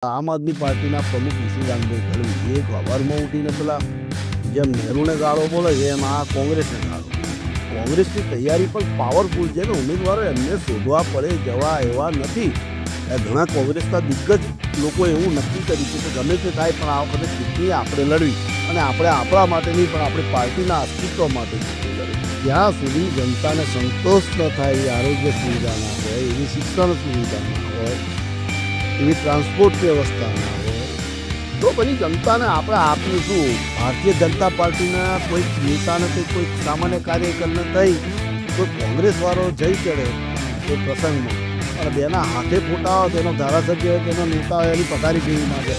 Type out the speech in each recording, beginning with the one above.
આમ આદમી પાર્ટીના પ્રમુખ ઈસુદાનભાઈ ગઢવી એક સવારમાં ઉઠીને પેલા જેમ નહેરુને ગાળો બોલે છે એમ આ કોંગ્રેસને ગાળો. કોંગ્રેસની તૈયારી પણ પાવરફુલ છે ને ઉમેદવારો એમને શોધવા પડે જવા એવા નથી. ઘણા કોંગ્રેસના દિગ્ગજ લોકો એવું નક્કી કર્યું છે કે ગમે તે થાય પણ આ વખતે ચૂંટણી આપણે લડવી અને આપણે આપણા માટે નહીં પણ આપણી પાર્ટીના અસ્તિત્વ માટે ચૂંટણી લડવી. જ્યાં સુધી જનતાને સંતોષ ન થાય એવી આરોગ્ય સુવિધા ના હોય, એવી શિક્ષણ સુવિધા ના હોય, એવી ટ્રાન્સપોર્ટ વ્યવસ્થા ના હોય તો પછી જનતાને આપણે આપીશું શું? ભારતીય જનતા પાર્ટીના કોઈ નેતાને કે કોઈ સામાન્ય કાર્યકરને થઈ કોઈ કોંગ્રેસવાળો જઈ ચડે કોઈ પ્રસંગમાં અને બેના હાથે ફોટા હોય તેનો ધારાસભ્ય હોય તેનો નેતા હોય એની પથારી ફેરવી નાખે.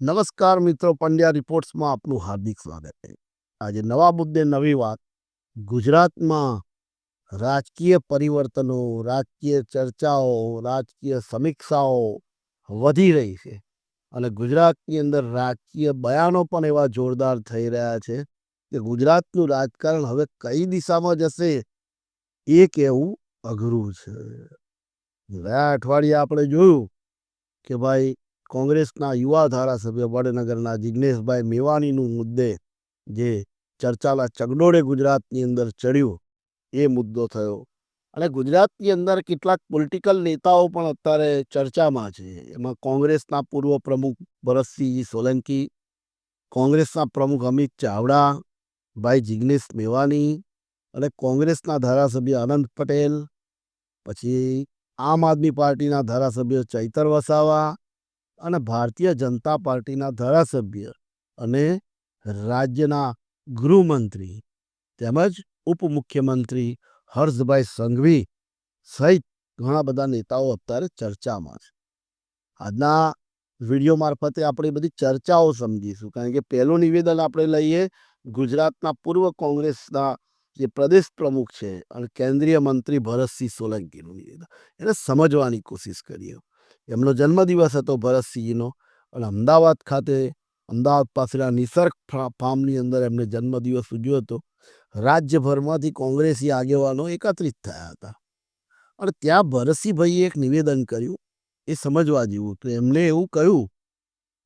નમસ્કાર મિત્રો, પંડ્યા રિપોર્ટ્સમાં આપનું હાર્દિક સ્વાગત છે. આજે નવા મુદ્દે નવી વાત. ગુજરાતમાં રાજકીય પરિવર્તનો, રાજકીય ચર્ચાઓ, રાજકીય સમીક્ષાઓ વધી રહી છે અને ગુજરાતની અંદર રાજકીય બયાનો પણ એવા જોરદાર થઈ રહ્યા છે કે ગુજરાતનું રાજકારણ હવે કઈ દિશામાં જશે એ કહેવું અઘરું છે. ગયા અઠવાડિયે આપણે જોયું કે ભાઈ કોંગ્રેસના યુવા ધારાસભ્ય વડનગરના જિગ્નેશભાઈ મેવાણીનું મુદ્દે જે ચર્ચાના ચગડોળે ગુજરાતની અંદર ચડ્યું એ મુદ્દો થયો અને ગુજરાતની અંદર કેટલાક પોલિટિકલ નેતાઓ પણ અત્યારે ચર્ચામાં છે. એમાં કોંગ્રેસના પૂર્વ પ્રમુખ ભરતસિંહ સોલંકી, કોંગ્રેસના પ્રમુખ અમિત ચાવડા, ભાઈ જિગ્નેશ મેવાણી અને કોંગ્રેસના ધારાસભ્ય અનંત પટેલ, પછી આમ આદમી પાર્ટીના ધારાસભ્ય ચૈતર વસાવા અને ભારતીય જનતા પાર્ટીના ધારાસભ્ય અને રાજ્યના ગૃહમંત્રી તેમજ ઉપમુખ્યમંત્રી હર્ષભાઈ સંઘવી સહિત ઘણા બધા નેતાઓ અત્યારે ચર્ચામાં છે. આજના વિડીયો મારફતે આપણે બધી ચર્ચાઓ સમજીશું, કારણ કે પહેલું નિવેદન આપણે લઈએ ગુજરાતના પૂર્વ કોંગ્રેસના જે પ્રદેશ પ્રમુખ છે અને કેન્દ્રીય મંત્રી ભરતસિંહ સોલંકીનું નિવેદન. એને સમજવાની કોશિશ કરીએ. એમનો જન્મદિવસ હતો ભરતસિંહનો અને અમદાવાદ ખાતે, અમદાવાદ પાસેના નિસર્ગ ફાર્મની અંદર એમને જન્મદિવસ ઉજવ્યો હતો. રાજ્યભરમાંથી કોંગ્રેસી આગેવાનો એકત્રિત થયા હતા અને ત્યાં ભરતસિંહભાઈએ એક નિવેદન કર્યું, એ સમજવા જેવું. તો એમને એવું કહ્યું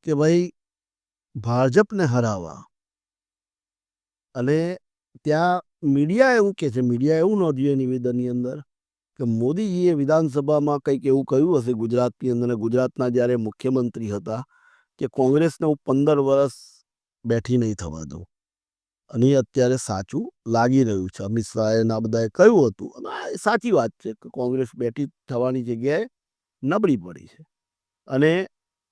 કે ભાઈ ભાજપને હરાવવા, અને ત્યાં મીડિયા એવું કહે છે, મીડિયા એવું નોંધ્યું એ નિવેદનની અંદર કે મોદીજીએ વિધાનસભામાં કંઈક એવું કહ્યું હશે ગુજરાતની અંદર, ગુજરાતના જ્યારે મુખ્યમંત્રી હતા કે કોંગ્રેસને હું 15 વર્ષ બેઠી નહીં થવા દઉં. અને એ અત્યારે સાચું લાગી રહ્યું છે. અમિત શાહના બધાએ કહ્યું હતું અને એ સાચી વાત છે કે કોંગ્રેસ બેઠી થવાની જગ્યાએ નબળી પડી છે અને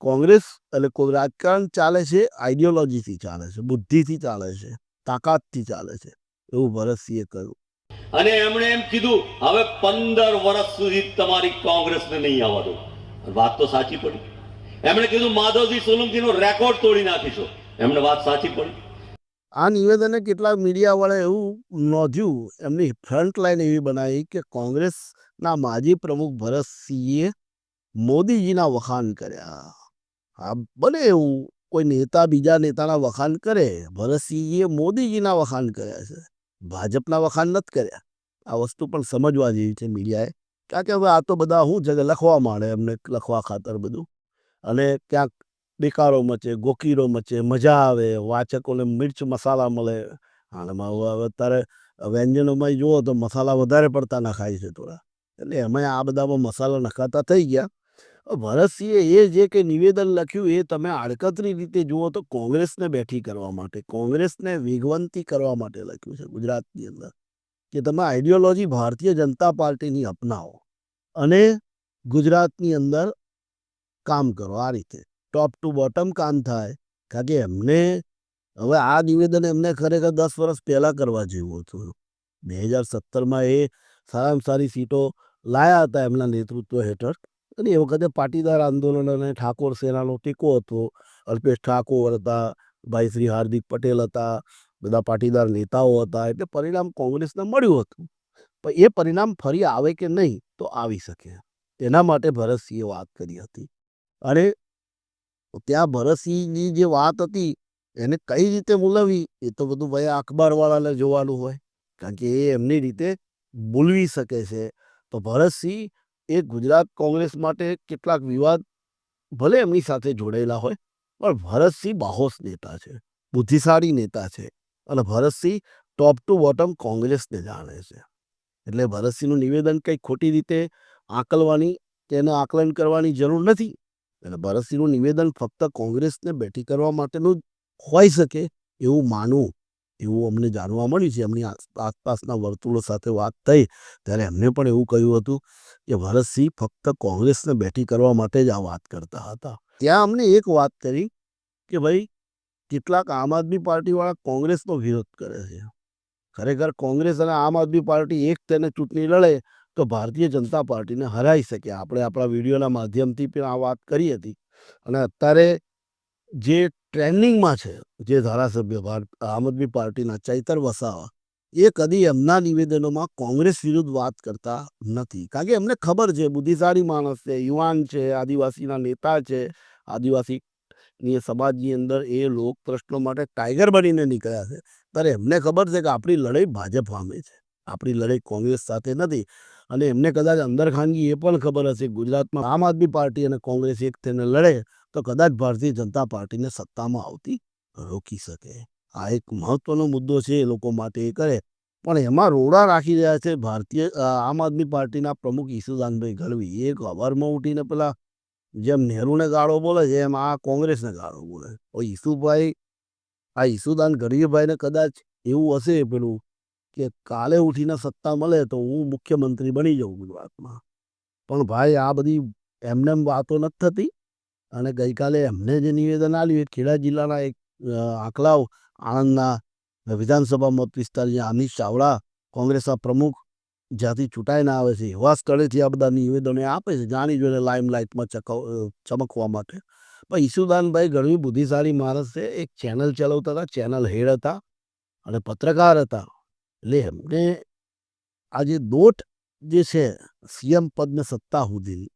કોંગ્રેસ એટલે કોઈ રાજકારણ ચાલે છે આઈડિયોલોજીથી ચાલે છે, બુદ્ધિથી ચાલે છે, તાકાતથી ચાલે છે, એવું ભરતસિંહે કહ્યું. અને એમણે એમ કીધું હવે 15 વર્ષ સુધી તમારી કોંગ્રેસને નહીં આવવા દો. વાત તો સાચી પડી. એમણે કીધું માધવસિંહ સોલંકીનો રેકોર્ડ તોડી નાખીશું. એમને વાત સાચી પડી. આ નિવેદને કેટલાક મીડિયાવાળાએ એવું નોંધ્યું, એમની ફ્રન્ટ લાઈન એવી બનાવી કે કોંગ્રેસના માજી પ્રમુખ ભરતસિંહે મોદીજીના વખાણ કર્યા. હા, બને એવું કોઈ નેતા બીજા નેતાના વખાણ કરે, ભરતસિંહે મોદીજીના વખાણ કર્યા છે, ભાજપના વખાણ નથી કર્યા. આ વસ્તુ પણ સમજવા જેવી છે મીડિયાએ, કારણ કે હવે આ તો બધા શું છે કે લખવા માંડે એમને લખવા ખાતર બધું, અને ક્યાંક દેકારો મચે, ગોકીરો મચે, મજા આવે, વાચકોને મિર્ચ મસાલા મળે. હાલમાં હવે અત્યારે વ્યંજનોમાં જુઓ તો મસાલા વધારે પડતા નખાય છે થોડા, એટલે એમાં આ બધામાં મસાલા નખાતા થઈ ગયા. ભરતસિંહે એ જે કે નિવેદન લખ્યું એ તમે આડકતરી રીતે જુઓ તો કોંગ્રેસને બેઠી કરવા માટે, કોંગ્રેસને વેગવંતી કરવા માટે લખ્યું છે ગુજરાતની અંદર, કે તમે આઈડિયોલોજી ભારતીય જનતા પાર્ટીની અપનાવો અને ગુજરાતની અંદર કામ કરો. આ રીતે ટોપ ટુ બોટમ કામ થાય. કારણ કે એમને હવે આ નિવેદન એમને ખરેખર 10 વર્ષ પહેલાં કરવા જેવું હતું. 2017માં એ સારામાં સારી સીટો લાયા હતા એમના નેતૃત્વ હેઠળ, અને એ વખતે પાટીદાર આંદોલન અને ઠાકોર સેનાનો ટેકો હતો. અલ્પેશ ઠાકોર હતા, ભાઈ શ્રી હાર્દિક પટેલ હતા, બધા પાટીદાર નેતાઓ હતા, એટલે પરિણામ કોંગ્રેસને મળ્યું હતું. પણ એ પરિણામ ફરી આવે કે નહીં તો આવી શકે, એના માટે ભરતસિંહે વાત કરી હતી. અને ત્યાં ભરતસિંહની જે વાત હતી એને કઈ રીતે મૂલવી એ તો બધું ભાઈ અખબારવાળાને જોવાનું હોય, કારણ કે એ એમની રીતે બોલવી શકે છે. તો ભરતસિંહ એ ગુજરાત કોંગ્રેસ માટે કેટલાક વિવાદ ભલે એમની સાથે જોડાયેલા હોય, પણ ભરતસિંહ બાહોશ નેતા છે, બુદ્ધિશાળી નેતા છે અને ભરતસિંહ ટોપ ટુ બોટમ કોંગ્રેસને જાણે છે. એટલે ભરતસિંહનું નિવેદન કંઈ ખોટી રીતે આંકલવાની કે એનું આકલન કરવાની જરૂર નથી. એટલે ભરતસિંહનું નિવેદન ફક્ત કોંગ્રેસને બેઠી કરવા માટેનું જ હોઈ શકે એવું માનવું, એવું અમને જાણવા મળ્યું છે. એમની આસપાસના વર્તુળો સાથે વાત થઈ ત્યારે એમને પણ એવું કહ્યું હતું કે ભરતસિંહ ફક્ત કોંગ્રેસને બેઠી કરવા માટે જ આ વાત કરતા હતા. ત્યાં અમને એક વાત કરી કે ભાઈ કેટલાક આમ આદમી પાર્ટીવાળા કોંગ્રેસનો વિરોધ કરે છે. ખરેખર કોંગ્રેસ અને આમ આદમી પાર્ટી એક તેને ચૂંટણી લડે તો ભારતીય જનતા પાર્ટીને હરાવી શકે. આપણે આપણા વિડીયોના માધ્યમથી પણ આ વાત કરી હતી. અને અત્યારે જે ટ્રેન્ડિંગમાં છે, જે ધારાસભ્ય આમ આદમી પાર્ટીના ચૈતર વસાવા, એ કદી એમના નિવેદનોમાં કોંગ્રેસ વિરુદ્ધ વાત કરતા નથી. કારણ કે એમને ખબર છે, બુદ્ધિશાળી માણસ છે, યુવાન છે, આદિવાસીના નેતા છે, આદિવાસી સમાજની અંદર એ લોક પ્રશ્નો માટે ટાઈગર બનીને નીકળ્યા છે. ત્યારે એમને ખબર છે કે આપણી લડાઈ ભાજપ સામે છે, આપણી લડાઈ કોંગ્રેસ સાથે નથી. અને એમને કદાચ અંદર ખાનગી એ પણ ખબર હશે ગુજરાતમાં આમ આદમી પાર્ટી અને કોંગ્રેસ એક થઈને લડે તો કદાચ ભારતીય જનતા પાર્ટીને સત્તામાં આવતી રોકી શકે. આ એક મહત્વનો મુદ્દો છે એ લોકો માટે એ કરે. પણ એમાં રોડા રાખી રહ્યા છે આમ આદમી પાર્ટીના પ્રમુખ ઈસુદાનભાઈ ગઢવી. એક અવારમાં ઉઠીને પેલા જેમ નહેરુને ગાળો બોલે છે એમ આ કોંગ્રેસને ગાળો બોલે. ઈસુદાન ગઢવીભાઈને કદાચ એવું હશે પેલું કે કાલે ઉઠીને સત્તા મળે તો હું મુખ્યમંત્રી બની જાઉં ગુજરાતમાં. પણ ભાઈ આ બધી એમને વાતો નથી થતી. અને ગઈકાલે એમને જે નિવેદન આપ્યું એ ખેડા જિલ્લાના એક આંકલાવ આણંદના વિધાનસભા મત વિસ્તાર જ્યાં અમિત ચાવડા કોંગ્રેસના પ્રમુખ જ્યાંથી ચૂંટાઈને આવે છે એવા સ્થળેથી આ બધા નિવેદનો આપે છે, જાણી જોઈને લાઇમલાઇટમાં ચમકવા માટે. પણ ઈસુદાનભાઈ ગઢવી બુદ્ધિશાળી માણસ છે, એક ચેનલ ચલાવતા હતા, ચેનલ હેડ હતા અને પત્રકાર હતા. એટલે એમને આ જે દોટ જે છે સીએમ પદને સત્તા સુધીની,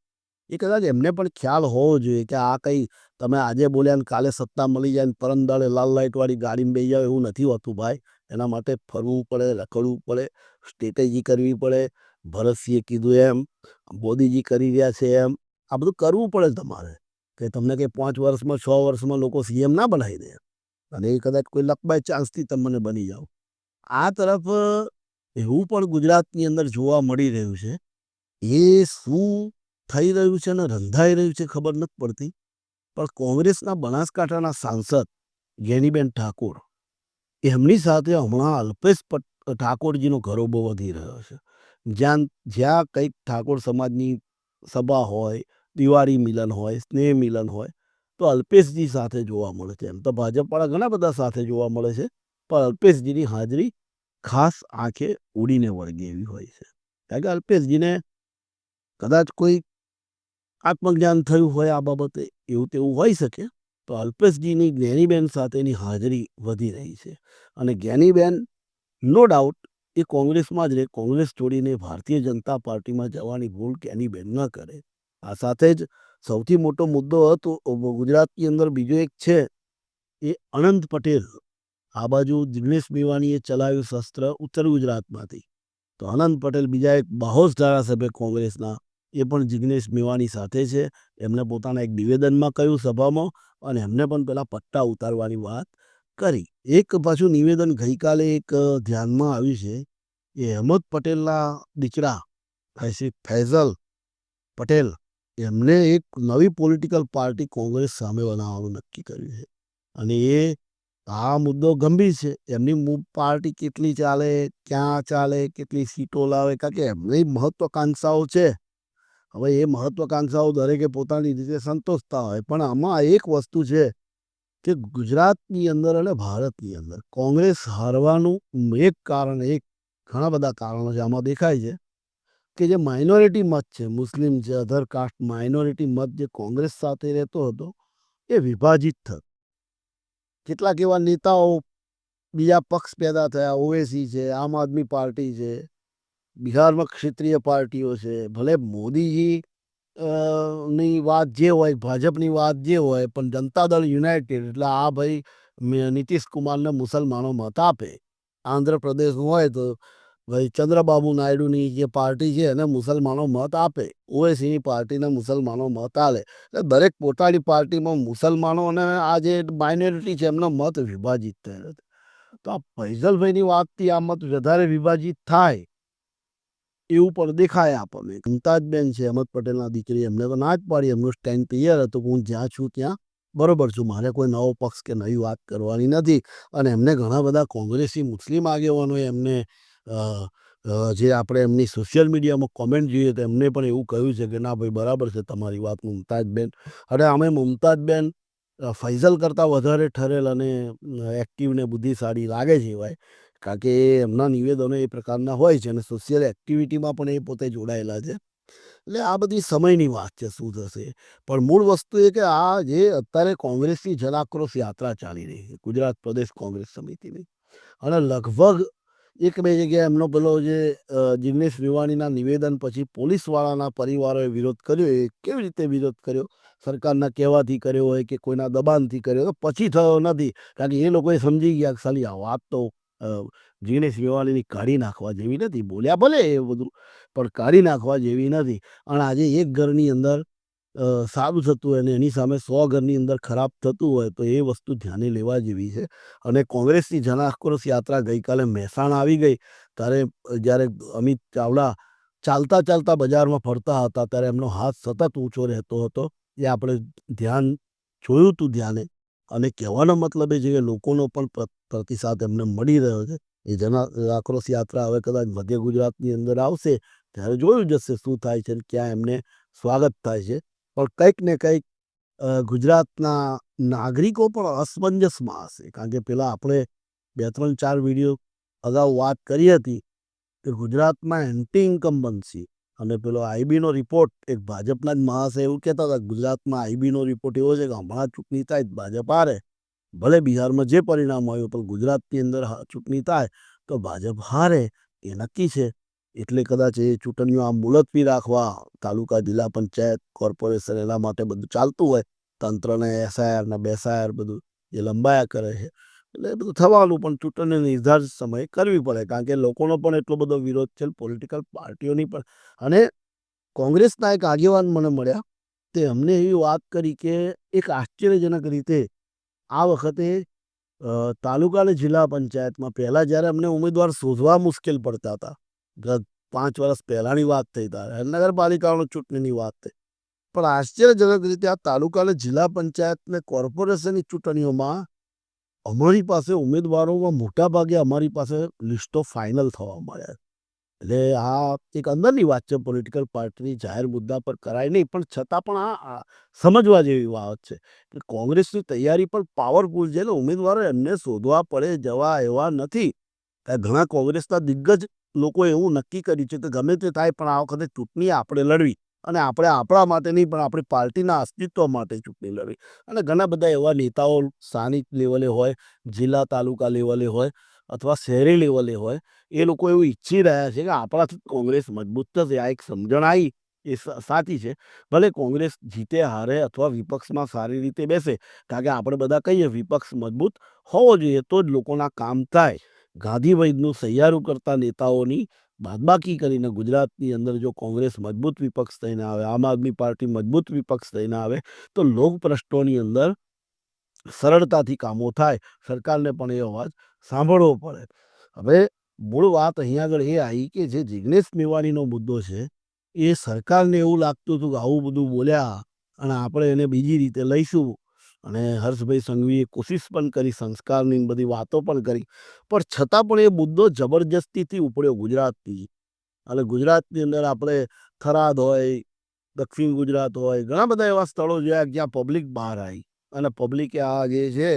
એ કદાચ એમને પણ ખ્યાલ હોવો જોઈએ કે આ કંઈ તમે આજે બોલ્યા ને કાલે સત્તા મળી જાય ને પરમ દાડે લાલ લાઇટવાળી ગાડીમાં બેસી જાવ એવું નથી હોતું ભાઈ. એના માટે ફરવું પડે, રખડવું પડે, સ્ટ્રેટેજી કરવી પડે. ભરતસિંહે કીધું એમ, મોદીજી કરી રહ્યા છે એમ, આ બધું કરવું પડે તમારે. કે તમને કંઈ 5 વર્ષમાં 6 વર્ષમાં લોકો સીએમ ના બનાવી દે અને એ કદાચ કોઈ લક બાય ચાન્સથી તમને બની જાઓ. આ તરફ એવું પણ ગુજરાતની અંદર જોવા મળી રહ્યું છે. એ શું થઈ રહ્યું છે અને રંધાઈ રહ્યું છે ખબર નથી પડતી. પણ કોંગ્રેસના બનાસકાંઠાના સાંસદ ગેનીબેન ઠાકોર, એમની સાથે હમણાં અલ્પેશ ઠાકોરજીનો ગરોબો વધી રહ્યો છે. જ્યાં કંઈક ઠાકોર સમાજની સભા હોય, દિવાળી મિલન હોય, સ્નેહ મિલન હોય તો અલ્પેશજી સાથે જોવા મળે છે. એમ તો ભાજપવાળા ઘણા બધા સાથે જોવા મળે છે, પણ અલ્પેશજીની હાજરી ખાસ આંખે ઉડીને વળગે એવી હોય છે. કારણ કે અલ્પેશજીને કદાચ કોઈ આત્મજ્ઞાન થયું હોય આ બાબતે, એવું તેવું હોઈ શકે. તો અલ્પેશજીની જ્ઞાનીબેન સાથેની હાજરી વધી રહી છે. અને જ્ઞાનીબેન નો ડાઉટ એ કોંગ્રેસમાં જ રહે, કોંગ્રેસ છોડીને ભારતીય જનતા પાર્ટીમાં જવાની ભૂલ જ્ઞાનીબેન ન કરે. આ સાથે જ સૌથી મોટો મુદ્દો હતો ગુજરાતની અંદર બીજો એક છે એ અનંત પટેલ. આ બાજુ જિગ્નેશ મેવાણીએ ચલાવ્યું શસ્ત્ર ઉત્તર ગુજરાતમાંથી, તો અનંત પટેલ બીજા એક બાહોશ ધારાસભ્ય કોંગ્રેસના, એ પણ જિગ્નેશ મેવાણી સાથે છે. એમને પોતાના એક નિવેદનમાં કહ્યું સભામાં, અને એમને પણ પેલા પટ્ટા ઉતારવાની વાત કરી. એક પાછું નિવેદન ગઈકાલે એક ધ્યાનમાં આવ્યું છે એ અહેમદ પટેલના દીકરા ફૈઝલ પટેલ, એમને એક નવી પોલિટિકલ પાર્ટી કોંગ્રેસ સામે બનાવવાનું નક્કી કર્યું છે. અને એ આ મુદ્દો ગંભીર છે. એમની પાર્ટી કેટલી ચાલે, ક્યાં ચાલે, કેટલી સીટો લાવે, કારણ કે એમની મહત્વાકાંક્ષાઓ છે. હવે એ મહત્વાકાંક્ષાઓ દરેકે પોતાની રીતે સંતોષતા હોય, પણ આમાં એક વસ્તુ છે કે ગુજરાતની અંદર અને ભારતની અંદર કોંગ્રેસ હારવાનું એક કારણ, એક ઘણા બધા કારણો છે આમાં દેખાય છે કે જે માઇનોરિટી મત છે, મુસ્લિમ છે, અધર કાસ્ટ માઇનોરિટી મત જે કોંગ્રેસ સાથે રહેતો હતો એ વિભાજિત થયો. કેટલાક એવા નેતાઓ બીજા પક્ષ પેદા થયા, ઓવેસી છે, આમ આદમી પાર્ટી છે, બિહારમાં ક્ષેત્રીય પાર્ટીઓ છે. ભલે મોદીજી ની વાત જે હોય, ભાજપની વાત જે હોય, પણ જનતા દળ યુનાઇટેડ એટલે આ ભાઈ નીતિશ કુમારને મુસલમાનો મત આપે. આંધ્રપ્રદેશનું હોય તો ભાઈ ચંદ્રબાબુ નાયડુની જે પાર્ટી છે એને મુસલમાનો મત આપે, ઓવેસીની પાર્ટીને મુસલમાનો મત આલે. એટલે દરેક પોતાની પાર્ટીમાં મુસલમાનો અને આ જે માઇનોરિટી છે એમનો મત વિભાજિત થયેલો છે. તો આ ફૈઝલભાઈની વાતથી આ મત વધારે વિભાજિત થાય એવું પણ દેખાય આપણને. મુમતાજબેન છે અહમદ પટેલના દીકરી, એમને તો ના જ પાડી, એમનું સ્ટેન્ડ ક્લિયર હતું કે હું જ્યાં છું ત્યાં બરોબર છું, મારે કોઈ નવો પક્ષ કે નવી વાત કરવાની નથી. અને એમને ઘણા બધા કોંગ્રેસી મુસ્લિમ આગેવાનોએ એમને જે આપણે એમની સોશિયલ મીડિયામાં કોમેન્ટ જોઈએ તો એમને પણ એવું કહ્યું છે કે ના ભાઈ બરાબર છે તમારી વાત મુમતાજબેન. અને અમે મુમતાજબેન ફૈઝલ કરતાં વધારે ઠરેલ અને એક્ટિવ ને બુદ્ધિશાળી લાગે છે ભાઈ, કારણ કે એમના નિવેદનો એ પ્રકારના હોય છે અને સોશિયલ એક્ટિવિટીમાં પણ એ પોતે જોડાયેલા છે. એટલે આ બધી સમયની વાત છે શું થશે. પણ મૂળ વસ્તુ એ કે આ જે અત્યારે કોંગ્રેસની જનાક્રોશ યાત્રા ચાલી રહી છે ગુજરાત પ્રદેશ કોંગ્રેસ સમિતિની, અને લગભગ એક બે જગ્યાએ એમનો પેલો જે જિગ્નેશ મેવાણીના નિવેદન પછી પોલીસવાળાના પરિવારોએ વિરોધ કર્યો. એ કેવી રીતે વિરોધ કર્યો? સરકારના કહેવાથી કર્યો હોય કે કોઈના દબાણથી કર્યો તો પછી થયો નથી, કારણ કે એ લોકોએ સમજી ગયા કે સાલી આ વાત તો જિગ્નેશ મેવાણીની કાઢી નાખવા જેવી નથી. બોલ્યા ભલે એ બધું, પણ કાઢી નાખવા જેવી નથી. અને આજે એક ઘરની અંદર સારું થતું હોય અને એની સામે 100 ઘરની અંદર ખરાબ થતું હોય તો એ વસ્તુ ધ્યાને લેવા જેવી છે. અને કોંગ્રેસની જનાક્રોશ યાત્રા ગઈકાલે મહેસાણા આવી ગઈ ત્યારે જ્યારે અમિત ચાવડા ચાલતા ચાલતા બજારમાં ફરતા હતા ત્યારે એમનો હાથ સતત ઊંચો રહેતો હતો. એ આપણે જોયું હતું ધ્યાને. અને કહેવાનો મતલબ એ છે કે લોકોનો પણ પ્રતિસાદ એમને મળી રહ્યો છે. એ જનાક્રોશ યાત્રા હવે કદાચ મધ્ય ગુજરાતની અંદર આવશે ત્યારે જોયું જશે શું થાય છે, ક્યાં એમને સ્વાગત થાય છે. પણ કંઈક ને કંઈક ગુજરાતના નાગરિકો પણ અસમંજસમાં હશે, કારણ કે પેલા આપણે 2-3-4 વિડીયો અગાઉ વાત કરી હતી કે ગુજરાતમાં એન્ટી ઇન્કમ્બન્સી અને પેલો આઈબીનો રિપોર્ટ, એક ભાજપના જ મહાશય એવું કહેતા હતા ગુજરાતમાં આઈબીનો રિપોર્ટ એવો છે કે હમણાં ચૂંટણી થાય ભાજપ હારે, ભલે બિહારમાં જે પરિણામ આવ્યું પણ ગુજરાતની અંદર ચૂંટણી થાય તો ભાજપ હારે એ નક્કી છે. એટલે કદાચ એ ચૂંટણીઓ આમ મુલતવી રાખવા તાલુકા જિલ્લા પંચાયત કોર્પોરેશન એના માટે બધું ચાલતું હોય, તંત્રને એસઆઈઆર ને બેસઆઈઆર બધું એ લંબાયા કરે છે. એટલે એ બધું થવાનું, પણ ચૂંટણી નિર્ધારિત સમયે કરવી પડે, કારણ કે લોકોનો પણ એટલો બધો વિરોધ છે, પોલિટિકલ પાર્ટીઓની પણ. અને કોંગ્રેસના એક આગેવાન મને મળ્યા તે અમને એવી વાત કરી કે એક આશ્ચર્યજનક રીતે આ વખતે તાલુકા અને જિલ્લા પંચાયતમાં પહેલાં જ્યારે અમને ઉમેદવાર શોધવા મુશ્કેલ પડતા હતા, ગત 5 વર્ષ પહેલાંની વાત થઈ ત્યારે નગરપાલિકાઓની ચૂંટણીની વાત થઈ, પણ આશ્ચર્યજનક રીતે આ તાલુકા અને જિલ્લા પંચાયત ને કોર્પોરેશનની ચૂંટણીઓમાં અમારી પાસે ઉમેદવારોમાં મોટા ભાગે અમારી પાસે લિસ્ટો ફાઇનલ થવા મળ્યા. એટલે આ એક અંદરની વાત છે, પોલિટિકલ પાર્ટીની જાહેર મુદ્દા પર કરાય નહીં, પણ છતાં પણ આ સમજવા જેવી વાત છે કે કોંગ્રેસની તૈયારી પણ પાવરફુલ છે. એટલે ઉમેદવારો એમને શોધવા પડે જવા એવા નથી. ઘણા કોંગ્રેસના દિગ્ગજ લોકોએ એવું નક્કી કર્યું છે કે ગમે તે થાય પણ આ વખતે ચૂંટણી આપણે લડવી, અને આપણે આપણા માટે નહીં પણ આપણી પાર્ટીના અસ્તિત્વ માટે ચૂંટણી લડવી. અને ઘણા બધા એવા નેતાઓ સ્થાનિક લેવલે હોય, જિલ્લા તાલુકા લેવલે હોય અથવા શહેરી લેવલે હોય, એ લોકો એવું ઈચ્છી રહ્યા છે કે આપણાથી કોંગ્રેસ મજબૂત થશે. આ એક સમજણ આવી એ સાચી છે. ભલે કોંગ્રેસ જીતે હારે અથવા વિપક્ષમાં સારી રીતે બેસે, કારણ કે આપણે બધા કહીએ વિપક્ષ મજબૂત હોવો જોઈએ તો જ લોકોના કામ થાય. ગાંધીવૈદનું સહિયારું કરતા નેતાઓની બાદબાકી કરીને ગુજરાતની અંદર જો કોંગ્રેસ મજબૂત વિપક્ષ થઈને આવે, આમ આદમી પાર્ટી મજબૂત વિપક્ષ થઈને આવે તો લોક પ્રશ્નોની અંદર સરળતાથી કામો થાય. સરકારને પણ એ અવાજ સાંભળવો પડે. હવે મૂળ વાત અહીંયા આગળ એ આવી કે જે જિગ્નેશ મેવાણીનો મુદ્દો છે એ સરકારને એવું લાગતું હતું કે આવું બધું બોલ્યા અને આપણે એને બીજી રીતે લઈશું. અને હર્ષભાઈ સંઘવીએ કોશિશ પણ કરી, સંસ્કારની બધી વાતો પણ કરી, પણ છતાં પણ એ મુદ્દો જબરજસ્તીથી ઉપડ્યો ગુજરાતથી. અને ગુજરાતની અંદર આપણે થરાદ હોય, દક્ષિણ ગુજરાત હોય, ઘણા બધા એવા સ્થળો જોયા જ્યાં પબ્લિક બહાર આવી અને પબ્લિકે આ જે છે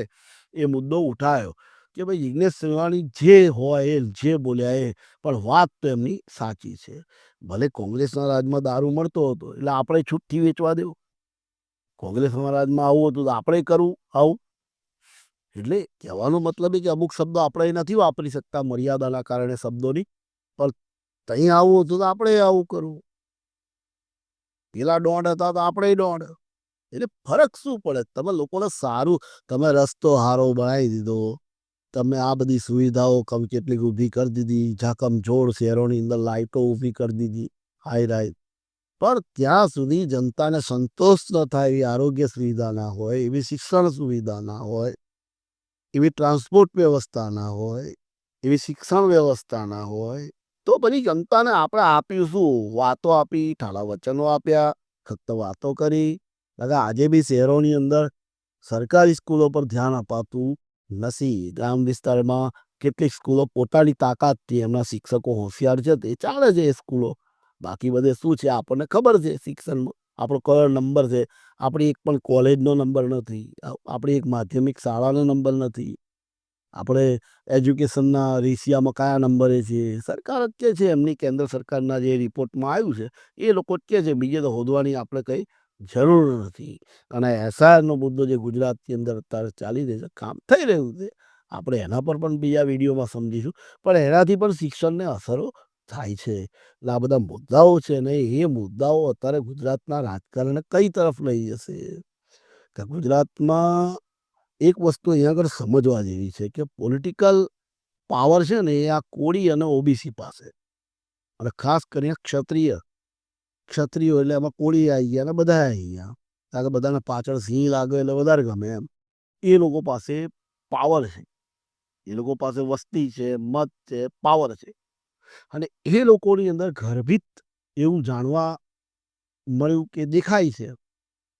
એ મુદ્દો ઉઠાવ્યો કે ભાઈ જિગ્નેશ મેવાણી જે હોય એ જે બોલ્યા એ, પણ વાત તો એમની સાચી છે. ભલે કોંગ્રેસના રાજમાં દારૂ મળતો હતો એટલે આપણે છૂટથી વેચવા દેવું, કોંગ્રેસના રાજમાં આવું હતું તો આપણે કરવું આવું. એટલે કહેવાનો મતલબ એ કે અમુક શબ્દો આપણે નથી વાપરી શકતા મર્યાદાના કારણે શબ્દોની, પણ ત્યાં આવું હતું તો આપણે આવું કરવું. પેલા દોઢ હતા તો આપણે દોઢ. એટલે ફરક શું પડે? તમે લોકોને સારું, તમે રસ્તો સારો બનાવી દીધો, તમે આ બધી સુવિધાઓ કેટલીક ઊભી કરી દીધી, ઝાકમઝોળ શહેરોની અંદર લાઇટો ઊભી કરી દીધી, હાઈ રાઈટ. પણ ત્યાં સુધી જનતાને સંતોષ ન થાય એવી આરોગ્ય સુવિધા ના હોય, એવી શિક્ષણ સુવિધા ના હોય, એવી ટ્રાન્સપોર્ટ વ્યવસ્થા ના હોય, એવી શિક્ષણ વ્યવસ્થા ના હોય, તો પછી જનતાને આપણે આપ્યું શું? વાતો આપી, ઠાલા વચનો આપ્યા, ફક્ત વાતો કરી. આજે બી શહેરોની અંદર સરકારી સ્કૂલો પર ધ્યાન અપાતું નથી. ગ્રામ વિસ્તારમાં કેટલીક સ્કૂલો પોતાની તાકાતથી એમના શિક્ષકો હોશિયાર છે તે ચાલે છે એ સ્કૂલો. બાકી બધે શું છે આપણને ખબર છે. શિક્ષણમાં આપણો કયો નંબર છે, આપણી એક પણ કોલેજનો નંબર નથી, આપણી એક માધ્યમિક શાળાનો નંબર નથી, આપણે એજ્યુકેશનના રેશિયામાં કયા નંબરે છે. સરકાર જ કે છે, એમની કેન્દ્ર સરકારના જે રિપોર્ટમાં આવ્યું છે એ લોકો જ કે છે. બીજે તો હોદવાની આપણે કંઈ જરૂર નથી. અને એસઆઈઆરનો મુદ્દો જે ગુજરાતની અંદર અત્યારે ચાલી રહ્યો છે, કામ થઈ રહ્યું છે, આપણે એના પર પણ બીજા વિડીયોમાં સમજીશું. પણ એનાથી પણ શિક્ષણને અસરો થાય છે. એટલે આ બધા મુદ્દાઓ છે ને, એ મુદ્દાઓ અત્યારે ગુજરાતના રાજકારણને કઈ તરફ લઈ જશે? કે ગુજરાતમાં એક વસ્તુ અહીંયા આગળ સમજવા જેવી છે કે પોલિટિકલ પાવર છે ને એ આ કોળી અને ઓબીસી પાસે, અને ખાસ કરીને ક્ષત્રિયો એટલે એમાં કોળી આવી ગયા અને બધા આવી ગયા. કારણ કે બધાને પાછળ સિંહ લાગે એટલે વધારે ગમે એમ. એ લોકો પાસે પાવર છે, એ લોકો પાસે વસ્તી છે, મત છે, પાવર છે. અને એ લોકોની અંદર ગર્ભિત એવું જાણવા મળ્યું કે દેખાય છે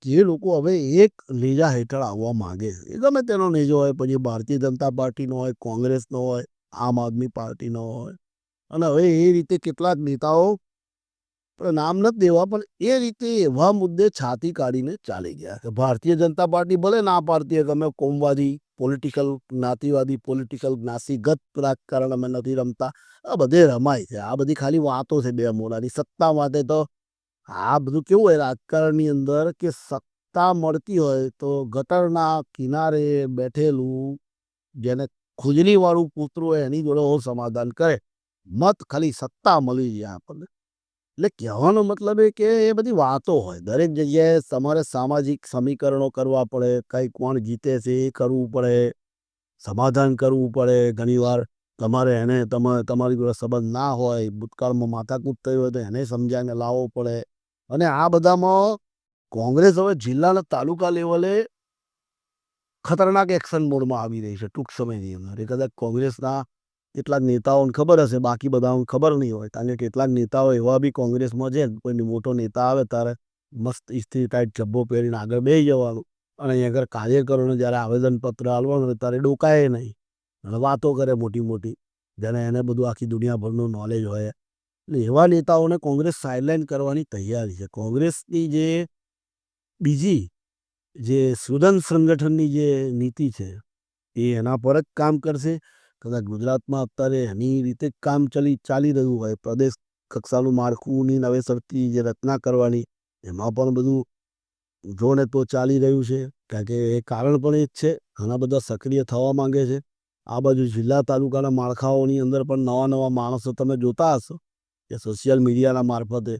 કે એ લોકો હવે એક નેજા હેઠળ આવવા માંગે છે. એ ગમે તેનો નેજો હોય, પછી ભારતીય જનતા પાર્ટીનો હોય, કોંગ્રેસનો હોય, આમ આદમી પાર્ટીનો હોય. અને હવે એ રીતે કેટલાક નેતાઓ, નામ નથી દેવા, પણ એ રીતે એવા મુદ્દે છાતી કાઢીને ચાલી ગયા કે ભારતીય જનતા પાર્ટી ભલે ના પાડતી હોય કે અમે કોમવાદી પોલિટિકલ, જ્ઞાતિવાદી પોલિટિકલ, જ્ઞાતિગત રાજકારણ અમે નથી રમતા. આ બધે રમાય છે. આ બધી ખાલી વાતો છે બે મોઢાની. સત્તા માટે તો આ બધું કેવું હોય રાજકારણની અંદર કે સત્તા મળતી હોય તો ગટરના કિનારે બેઠેલું જેને ખુજલીવાળું કૂતરું હોય એની જોડે સમાધાન કરે. મત ખાલી સત્તા મળી જાય આપણને. એટલે કહેવાનો મતલબ એ કે એ બધી વાતો હોય. દરેક જગ્યાએ તમારે સામાજિક સમીકરણો કરવા પડે, કઈ કોણ જીતે છે એ કરવું પડે, સમાધાન કરવું પડે. ઘણીવાર તમારે એને તમારી જોડે સંબંધ ના હોય, ભૂતકાળમાં માથાકૂટ થઈ હોય તો એને સમજાવીને લાવવો પડે. અને આ બધામાં કોંગ્રેસ હવે જિલ્લાના તાલુકા લેવલે ખતરનાક એક્શન મોડમાં આવી રહી છે ટૂંક સમયની અંદર. એ કદાચ કોંગ્રેસના કેટલાક નેતાઓને ખબર હશે, બાકી બધાને ખબર નહીં હોય. કારણ કે કેટલાક નેતાઓ એવા બી કોંગ્રેસમાં છે, કોઈ મોટો નેતા આવે ત્યારે મસ્ત ઇસ્ત્રી ટાઈટ જબ્બો પહેરીને આગળ બેસી જવાનું, અને અહીંયા આગળ કાર્યકરોને જ્યારે આવેદનપત્ર આપવાનું હોય ત્યારે ડોકાય નહીં અને વાતો કરે મોટી મોટી, જેને એને બધું આખી દુનિયાભરનું નોલેજ હોય. એટલે એવા નેતાઓને કોંગ્રેસ સાઇડલાઇન કરવાની તૈયારી છે. કોંગ્રેસની જે બીજી જે સુદન સંગઠનની જે નીતિ છે એ એના પર જ કામ કરશે. કદાચ ગુજરાતમાં અત્યારે એની રીતે જ કામ ચાલી રહ્યું હોય. પ્રદેશ કક્ષાનું માળખુંની નવેસરથી જે રચના કરવાની, એમાં પણ બધું જોને તો ચાલી રહ્યું છે. કારણ કે એ કારણ પણ એ જ છે, ઘણા બધા સક્રિય થવા માંગે છે. આ બાજુ જિલ્લા તાલુકાના માળખાઓની અંદર પણ નવા નવા માણસો તમે જોતા હશો કે સોશિયલ મીડિયાના મારફતે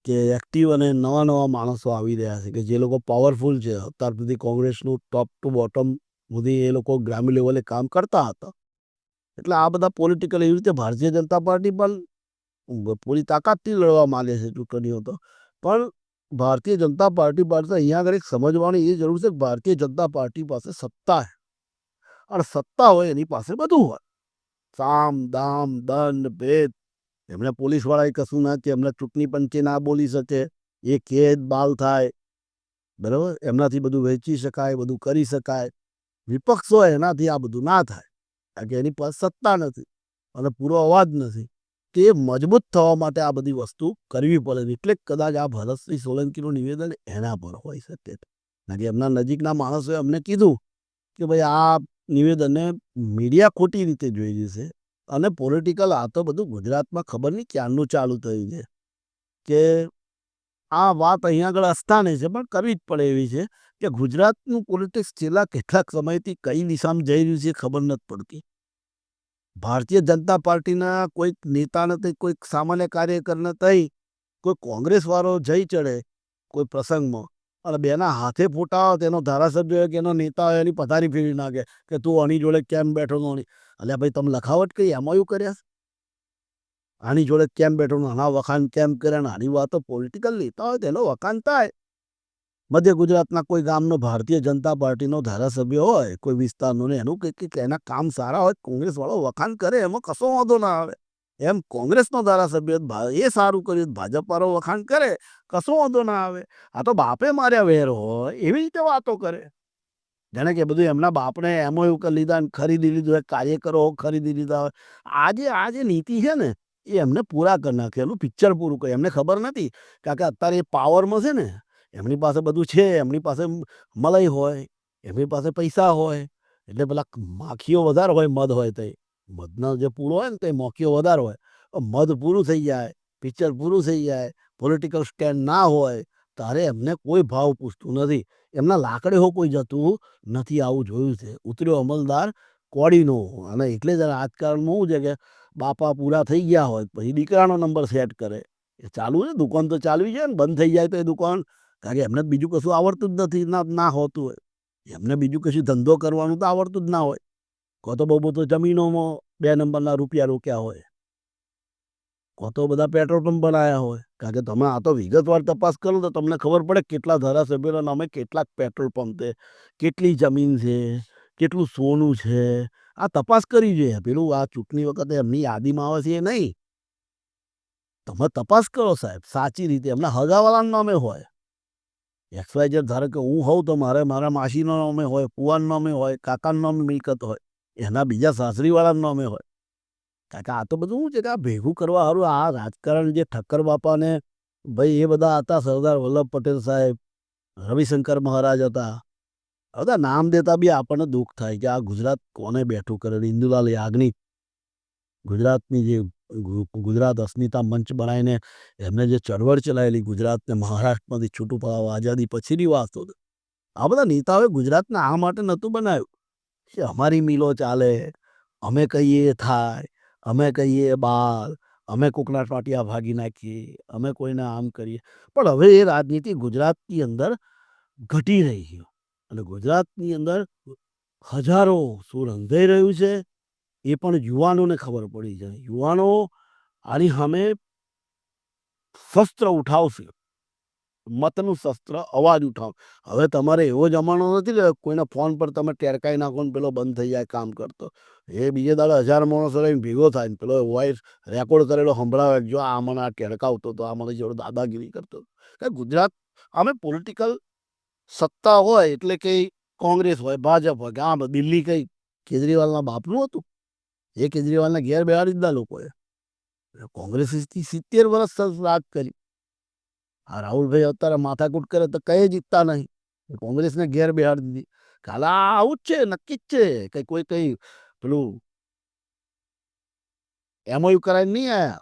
કે એક્ટિવ અને નવા નવા માણસો આવી રહ્યા છે કે જે લોકો પાવરફુલ છે. અત્યાર સુધી કોંગ્રેસનું ટોપ ટુ બોટમ સુધી એ લોકો ગ્રામ્ય લેવલે કામ કરતા હતા. એટલે આ બધા પોલિટિકલ એવી રીતે ભારતીય જનતા પાર્ટી પણ પૂરી તાકાતથી લડવા માંગે છે ચૂંટણીઓ તો. પણ ભારતીય જનતા પાર્ટી પાસે અહીંયા આગળ એક સમજવાની એ જરૂર છે કે ભારતીય જનતા પાર્ટી પાસે સત્તા છે, અને સત્તા હોય એની પાસે બધું હોય. સામ દામ દંડ ભેદ એમને પોલીસવાળાએ કશું ના કે એમને ચૂંટણી પંચે ના બોલી શકે, એ કેદ બાલ થાય, બરાબર, એમનાથી બધું વહેંચી શકાય, બધું કરી શકાય. વિપક્ષ હોય એનાથી આ બધું ના થાય, કારણ કે એની પાસે સત્તા નથી અને પૂરો અવાજ નથી. તે મજબૂત થવા માટે આ બધી વસ્તુ કરવી પડે. એટલે કદાચ આ ભરતસિંહ સોલંકીનું નિવેદન એના પર હોઈ શકે. કારણ કે એમના નજીકના માણસોએ અમને કીધું કે ભાઈ આ નિવેદનને મીડિયા ખોટી રીતે જોઈ જશે, અને પોલિટિકલ આ તો બધું ગુજરાતમાં ખબર નહીં ક્યારનું ચાલુ થયું છે કે આ વાત અહીંયા આગળ અસ્થાને છે, પણ કરવી જ પડે એવી છે કે ગુજરાતનું પોલિટિક્સ છેલ્લા કેટલાક સમયથી કઈ દિશામાં જઈ રહ્યું છે ખબર નથી પડતી. ભારતીય જનતા પાર્ટીના કોઈક નેતાને થઈ, કોઈક સામાન્ય કાર્યકરને થઈ, કોઈ કોંગ્રેસવાળો જઈ ચડે કોઈ પ્રસંગમાં અને બેના હાથે ફોટા આવે તેનો ધારાસભ્ય હોય કે એનો નેતા હોય એની પથારી ફેરવી નાખે કે તું આની જોડે કેમ બેઠો નો અલ્યા ભાઈ તમે લખાવટ કઈ એમાં કર્યા છે? આની જોડે કેમ બેઠો આના વખાણ કેમ કર્યા ને આની વાતો પોલિટિકલ નેતા હોય તેનો વખાણ થાય. મધ્ય ગુજરાતના કોઈ ગામનો ભારતીય જનતા પાર્ટીનો ધારાસભ્ય હોય કોઈ વિસ્તારનો ને એનું કંઈક એના કામ સારા હોય કોંગ્રેસ વાળો વખાણ કરે એમાં કશો વાંધો ના આવે. એમ કોંગ્રેસનો ધારાસભ્ય એ સારું કર્યું ભાજપ વાળો વખાણ કરે કશો વાંધો ના આવે. આ તો બાપે માર્યા વેર હોય એવી રીતે વાતો કરે. જાણે કે બધું એમના બાપને એમો એવું કરી લીધા ખરીદી લીધું હોય કાર્યકરો ખરીદી લીધા હોય. આ જે નીતિ છે ને એ એમને પૂરા કરી નાખે એનું પિક્ચર પૂરું કરે. એમને ખબર નથી કારણ કે અત્યારે એ પાવરમાં છે ને એમની પાસે બધું છે એમની પાસે મલાઈ હોય એમની પાસે પૈસા હોય એટલે પેલા માખીઓ વધારે હોય મધ હોય તો મધનો જે પૂરો હોય ને તો મોખીઓ વધારે હોય મધ પૂરું થઈ જાય પિક્ચર પૂરું થઈ જાય પોલિટિકલ સ્ટેન્ડ ના હોય તારે એમને કોઈ ભાવ પૂછતું નથી. એમના લાકડે હો કોઈ જતું નથી. આવું જોયું છે. ઉતર્યો અમલદાર કોડીનો. અને એટલે જ રાજકારણમાં શું છે કે બાપા પૂરા થઈ ગયા હોય પછી દીકરાનો નંબર સેટ કરે. એ ચાલુ છે દુકાન તો ચાલવી છે ને બંધ થઈ જાય તો એ દુકાન કારણ કે એમને બીજું કશું આવડતું જ નથી ના હોતું હોય. એમને બીજું કશું ધંધો કરવાનું તો આવડતું જ ના હોય. કો તો બહુ તો જમીનોમાં 2 નંબરના રૂપિયા રોક્યા હોય. કો તો બધા પેટ્રોલ પંપ બનાવ્યા હોય. કારણ કે તમે આ તો વિગતવાર તપાસ કરો તો તમને ખબર પડે કેટલા ધારાસભ્યોના નામે કેટલાક પેટ્રોલ પંપ છે કેટલી જમીન છે કેટલું સોનું છે. આ તપાસ કરી જોઈએ. પેલું આ ચૂંટણી વખતે એમની યાદીમાં આવે છે એ નહીં. તમે તપાસ કરો સાહેબ સાચી રીતે. એમના હગાવાલાના નામે હોય. XYZ ધારો કે હું હોઉં તો મારા માસીના નામે હોય ફુવાના નામે હોય કાકાના નામે મિલકત હોય એના બીજા સાસરીવાળાના નામે હોય. કારણ કે આ તો બધું શું છે કે આ ભેગું કરવા સારું આ રાજકારણ જે ઠક્કર બાપાને ભાઈ એ બધા હતા સરદાર વલ્લભ પટેલ સાહેબ રવિશંકર મહારાજ હતા. બધા નામ દેતા બી આપણને દુઃખ થાય કે આ ગુજરાત કોને બેઠું કરે. ઇન્દુલાલ યાજ્ઞિક ગુજરાતની જે ગુજરાત અસ્મિતા મંચ બનાવીને એમને જે ચળવળ ચલાવેલી ગુજરાતને મહારાષ્ટ્રમાંથી છૂટું પાડવા આઝાદી પછીની વાત હતો. આ બધા નેતાઓએ ગુજરાતને આ માટે નહોતું બનાવ્યું કે અમારી મિલો ચાલે અમે કહીએ થાય અમે કહીએ બાર અમે કોકના ટાંટિયા ભાગી નાખીએ અમે કોઈને આમ કરીએ. પણ હવે એ રાજનીતિ ગુજરાતની અંદર ઘટી રહી છે અને ગુજરાતની અંદર હજારો શું રંધાઈ રહ્યું છે એ પણ યુવાનોને ખબર પડી છે. યુવાનો આની સામે શસ્ત્ર ઉઠાવશે. મતનું શસ્ત્ર અવાજ ઉઠાવ. હવે તમારે એવો જમાનો નથી ને કોઈના ફોન પર તમે ટેરકાઈ નાખો ને પેલો બંધ થઈ જાય કામ કરતો. એ બીજે દાડે 1000 માણસો રહીને ભેગો થાય ને પેલો વોઇસ રેકોર્ડ કરેલો સંભળાવે જો આ મને આ ટેરકાવતો હતો આ મને જોડે દાદાગીરી કરતો. ગુજરાત અમે પોલિટિકલ સત્તા હોય એટલે કંઈ કોંગ્રેસ હોય ભાજપ હોય કે આમ દિલ્હી કંઈ કેજરીવાલના બાપનું હતું. એ કેજરીવાલને ઘેર બેહાડી દીધા લોકોએ. કોંગ્રેસથી 70 વર્ષ રાજ કરી. આ રાહુલભાઈ અત્યારે માથાકૂટ કરે તો કઈ જીતતા નહીં. કોંગ્રેસને ઘેર બેહાડી દીધી. કાલે આવું જ છે નક્કી જ છે. કંઈ પેલું એમઓયુ કરાઈને નહીં આવ્યા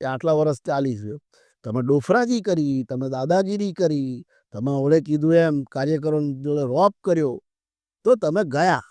એ આટલા વર્ષ ચાલી છે. તમે ડોફરાજી કરી તમે દાદાગીરી કરી તમે ઓળે કીધું એમ કાર્યકરો જોડે રોપ કર્યો તો તમે ગયા.